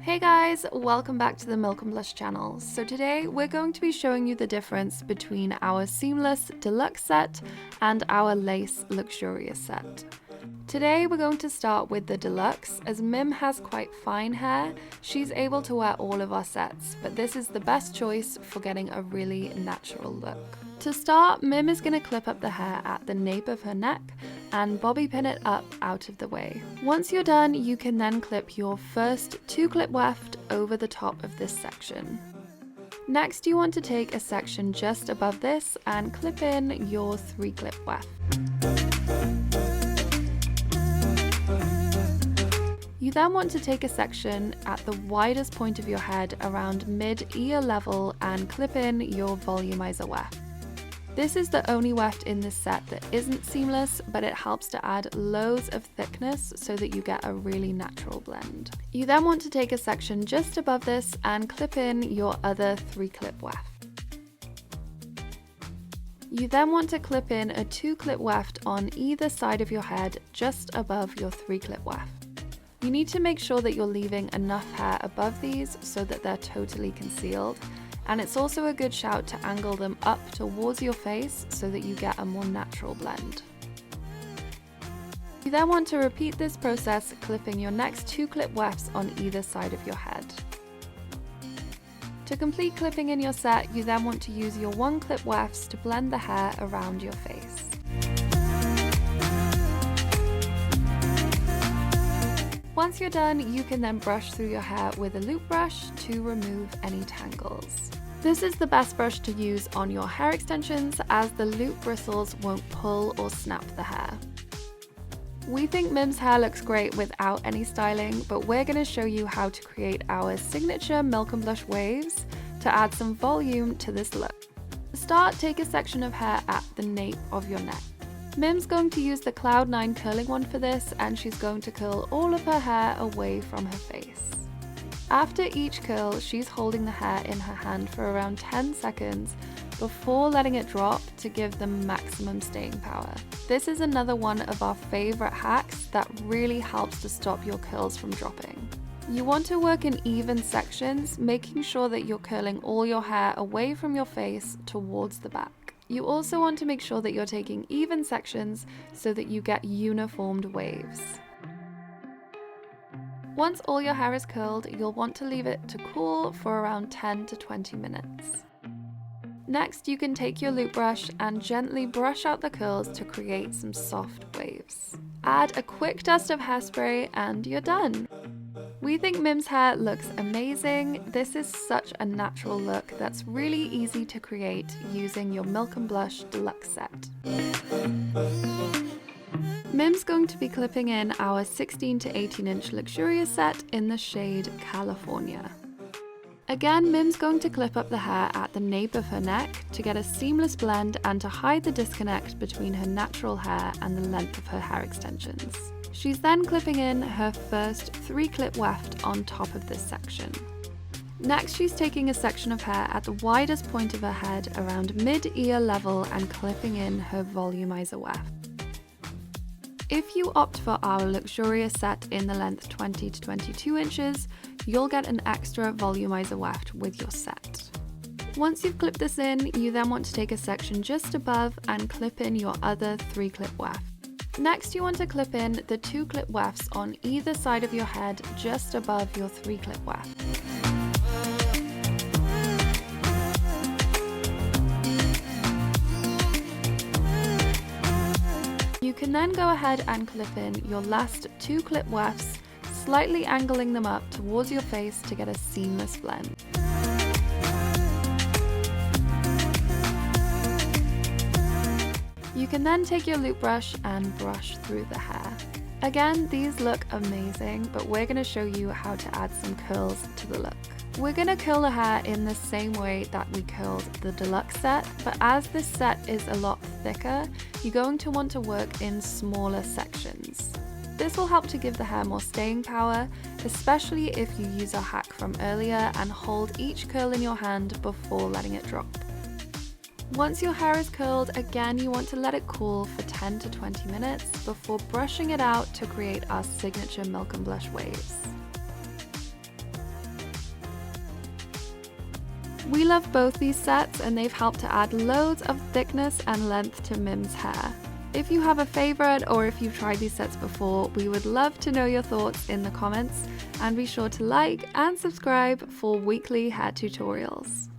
Hey guys, welcome back to the Milk and Blush channel. So today we're going to be showing you the difference between our seamless deluxe set and our lace luxurious set. Today we're going to start with the deluxe. As Mim has quite fine hair, she's able to wear all of our sets, but this is the best choice for getting a really natural look. To start, Mim is going to clip up the hair at the nape of her neck and bobby pin it up out of the way. Once you're done, you can then clip your first 2-clip weft over the top of this section. Next, you want to take a section just above this and clip in your 3-clip weft. You then want to take a section at the widest point of your head around mid-ear level and clip in your volumizer weft. This is the only weft in this set that isn't seamless, but it helps to add loads of thickness so that you get a really natural blend. You then want to take a section just above this and clip in your other 3-clip weft. You then want to clip in a 2-clip weft on either side of your head just above your 3-clip weft. You need to make sure that you're leaving enough hair above these so that they're totally concealed. And it's also a good shout to angle them up towards your face so that you get a more natural blend. You then want to repeat this process, clipping your next 2-clip wefts on either side of your head. To complete clipping in your set, you then want to use your 1-clip wefts to blend the hair around your face. Once you're done, you can then brush through your hair with a loop brush to remove any tangles. This is the best brush to use on your hair extensions as the loop bristles won't pull or snap the hair. We think Mim's hair looks great without any styling, but we're going to show you how to create our signature Milk and Blush waves to add some volume to this look. To start, take a section of hair at the nape of your neck. Mim's going to use the Cloud 9 curling one for this, and she's going to curl all of her hair away from her face. After each curl, she's holding the hair in her hand for around 10 seconds before letting it drop to give them maximum staying power. This is another one of our favorite hacks that really helps to stop your curls from dropping. You want to work in even sections, making sure that you're curling all your hair away from your face towards the back. You also want to make sure that you're taking even sections so that you get uniformed waves. Once all your hair is curled, you'll want to leave it to cool for around 10 to 20 minutes. Next, you can take your loop brush and gently brush out the curls to create some soft waves. Add a quick dust of hairspray and you're done. We think Mim's hair looks amazing. This is such a natural look that's really easy to create using your Milk and Blush Deluxe set. Mim's going to be clipping in our 16 to 18 inch luxurious set in the shade California. Again, Mim's going to clip up the hair at the nape of her neck to get a seamless blend and to hide the disconnect between her natural hair and the length of her hair extensions. She's then clipping in her first 3-clip weft on top of this section. Next, she's taking a section of hair at the widest point of her head around mid-ear level and clipping in her volumizer weft. If you opt for our luxurious set in the length 20 to 22 inches, you'll get an extra volumizer weft with your set. Once you've clipped this in, you then want to take a section just above and clip in your other 3-clip weft. Next, you want to clip in the 2-clip wefts on either side of your head just above your 3-clip weft. You can then go ahead and clip in your last 2-clip wefts, slightly angling them up towards your face to get a seamless blend. You can then take your loop brush and brush through the hair. Again, these look amazing, but we're going to show you how to add some curls to the look. We're going to curl the hair in the same way that we curled the deluxe set, but as this set is a lot thicker, you're going to want to work in smaller sections. This will help to give the hair more staying power, especially if you use our hack from earlier and hold each curl in your hand before letting it drop. Once your hair is curled, again you want to let it cool for 10 to 20 minutes before brushing it out to create our signature Milk and Blush waves. We love both these sets and they've helped to add loads of thickness and length to Mim's hair. If you have a favorite or if you've tried these sets before, we would love to know your thoughts in the comments, and be sure to like and subscribe for weekly hair tutorials.